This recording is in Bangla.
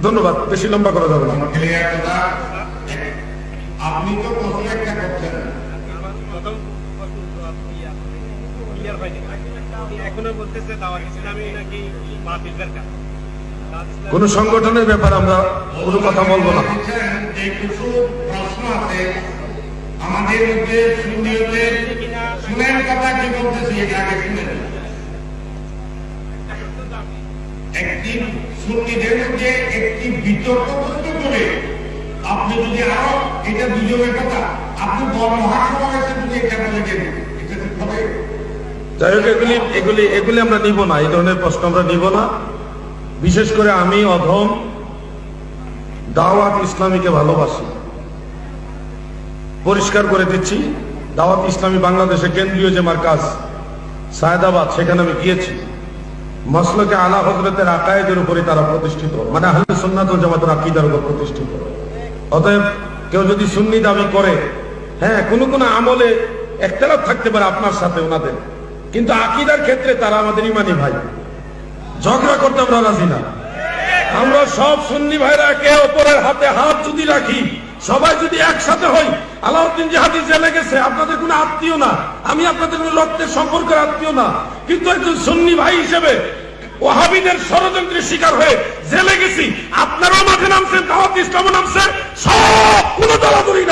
ধন্যবাদ, বেশি লম্বা করা যাবে না। আপনি তো প্রশ্ন একটা করছেন, এখনো বলতেছে দাওয়াত ইসলামী নাকি বাতিল দরকার। কোন সংগঠনের ব্যাপারে আমরা কোনো কথা বলবো না। যে কিছু প্রশ্ন আছে আমাদের মধ্যে সুন্নিয়তের, শুনেন কথা কি বলতেছি, এটা আগে শুনেন। একটি সুন্নিদের মধ্যে একটি বিতর্ক তৈরি করে আপনি যদি আরো এটা দুজনের কথা আপনি মহাসমাবেশে যদি এটা বলে দেন, এটা ঠিক হবে? যাই হোক, এগুলি আমরা নিব না, এই ধরনের প্রশ্ন আমরা নিব না। বিশেষ করে আমি অধম দাওয়াত ইসলামীকে ভালোবাসি, পরিষ্কার করে দিচ্ছি। দাওয়াত ইসলামী বাংলাদেশে কেন্দ্রীয় যে মার্কাজ সায়েদাবাদ, সেখানে আমি গিয়েছি। মাসলকে আলা হযরতের আকায়েদের উপরে তারা প্রতিষ্ঠিত, মানে আহলে সুন্নাত ওয়াল জামাতের আকীদার উপর প্রতিষ্ঠিত। অতএব কেউ যদি সুন্নি দাবি করে, হ্যাঁ কোন আমলে ইখতিলাফ থাকতে পারে আপনার সাথে ওনাদের, কিন্তু আকীদার ক্ষেত্রে তারা আমাদের ইমানি ভাই, ঝগড়া করতে আমরা রাজি না। আমরা সব সুন্নি ভাইরা একে অপরের হাতে হাত যদি রাখি, সবাই যদি একসাথে হই। আলাউদ্দিন জিহাদি জেলে গেছে, আপনাদের কোনো আত্মীয় না, আমি আপনাদের কোনো রক্তের সম্পর্কের আত্মীয় না, কিন্তু একজন সুন্নি ভাই হিসেবে ওয়াহাবিদের ষড়যন্ত্রের শিকার হয়ে জেলে গেছি। আপনারাও মাঠে নামছেন, দাওয়াত ইসলামও নামছে, সব কোনো দলাদলি নাই।